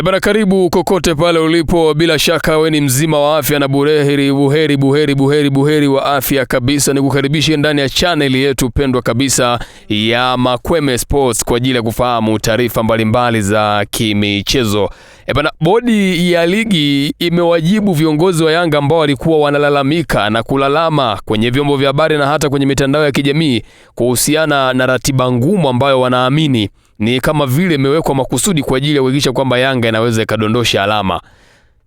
Bana, karibu kokote pale ulipo, bila shaka we ni mzima wa afya na buheri wa afya kabisa. Nikukaribishe ndani ya channel yetu pendwa kabisa ya Makweme Sports kwa ajili ya kufahamu taarifa mbalimbali za kimichezo. Bana, bodi ya ligi imewajibu viongozi wa Yanga ambao walikuwa wanalalamika na kulalama kwenye vyombo vya habari na hata kwenye mitandao ya kijamii kuhusiana na ratiba ngumu ambayo wanaamini ni kama vile imewekwa makusudi kwa ajili ya kuhakikisha kwamba Yanga inaweza ikadondosha alama.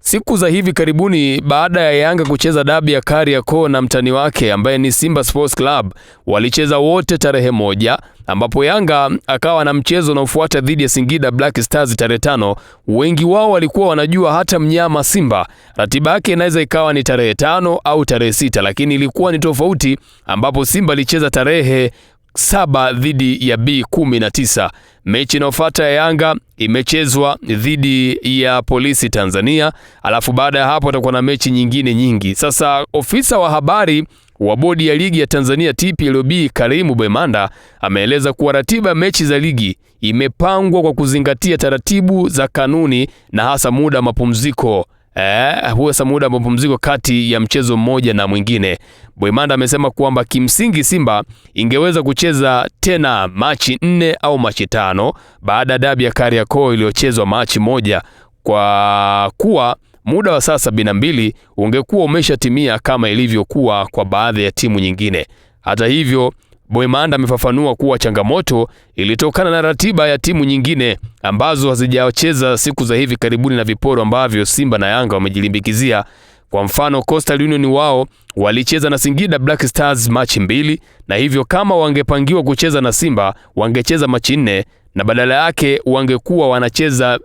Siku za hivi karibuni, baada ya Yanga kucheza dabi ya Kariakoo na mtani wake ambaye ni Simba Sports Club, walicheza wote tarehe moja, ambapo Yanga akawa na mchezo unaofuata dhidi ya Singida Black Stars tarehe 5. Wengi wao walikuwa wanajua hata mnyama Simba ratiba yake inaweza ikawa ni tarehe 5 au tarehe 6, lakini ilikuwa ni tofauti, ambapo Simba alicheza tarehe 7 dhidi ya B19. Mechi inayofuata ya Yanga imechezwa dhidi ya Polisi Tanzania, alafu baada ya hapo atakuwa na mechi nyingine nyingi. Sasa ofisa wa habari wa bodi ya ligi ya Tanzania TPLB Karimu Bwemanda ameeleza kuwa ratiba ya mechi za ligi imepangwa kwa kuzingatia taratibu za kanuni na hasa muda mapumziko muda wa mapumziko kati ya mchezo mmoja na mwingine. Bwemanda amesema kwamba kimsingi Simba ingeweza kucheza tena Machi 4 au Machi 5 baada ya dabi ya Kariakoo iliyochezwa Machi 1, kwa kuwa muda wa saa 72 ungekuwa umeshatimia kama ilivyokuwa kwa baadhi ya timu nyingine. Hata hivyo, Bwemanda amefafanua kuwa changamoto ilitokana na ratiba ya timu nyingine ambazo hazijacheza siku za hivi karibuni na viporo ambavyo Simba na Yanga wamejilimbikizia. Kwa mfano, Coastal Union wao walicheza na Singida Black Stars Machi 2, na hivyo kama wangepangiwa kucheza na Simba wangecheza Machi 4 na badala yake wangekuwa wanacheza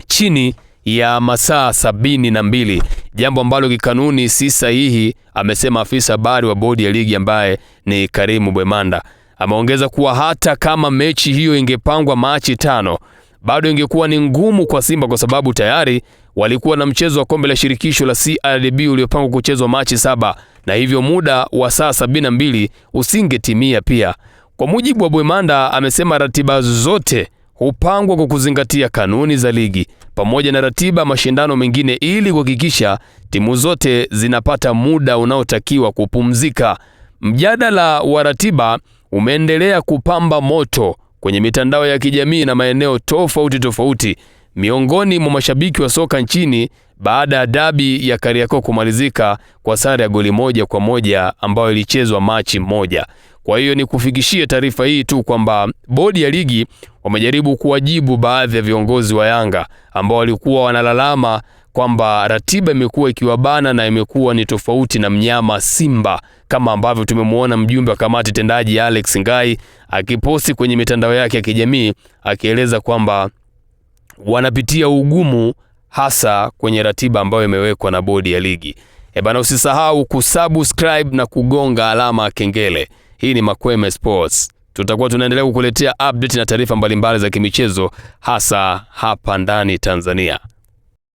chini ya masaa 72, jambo ambalo kikanuni si sahihi, amesema afisa habari wa bodi ya ligi ambaye ni Karimu Bwemanda. Ameongeza kuwa hata kama mechi hiyo ingepangwa Machi 5 bado ingekuwa ni ngumu kwa Simba kwa sababu tayari walikuwa na mchezo wa kombe la shirikisho la CRDB uliopangwa kuchezwa Machi 7, na hivyo muda wa saa 72 usingetimia pia. Kwa mujibu wa Bwemanda, amesema ratiba zote hupangwa kwa kuzingatia kanuni za ligi pamoja na ratiba mashindano mengine ili kuhakikisha timu zote zinapata muda unaotakiwa kupumzika. Mjadala wa ratiba umeendelea kupamba moto kwenye mitandao ya kijamii na maeneo tofauti miongoni mwa mashabiki wa soka nchini baada ya dabi ya Kariakoo kumalizika kwa sare ya goli 1-1 ambayo ilichezwa Machi 1. Kwa hiyo ni kufikishia taarifa hii tu kwamba bodi ya ligi wamejaribu kuwajibu baadhi ya viongozi wa Yanga ambao walikuwa wanalalama kwamba ratiba imekuwa ikiwabana na imekuwa ni tofauti na mnyama Simba, kama ambavyo tumemwona mjumbe wa kamati tendaji Alex Ngai akiposti kwenye mitandao yake ya kijamii akieleza kwamba wanapitia ugumu hasa kwenye ratiba ambayo imewekwa na bodi ya ligi. Bana, usisahau kusubscribe na kugonga alama kengele. Hii ni Makweme Sports. Tutakuwa tunaendelea kukuletea update na taarifa mbalimbali za kimichezo hasa hapa ndani Tanzania.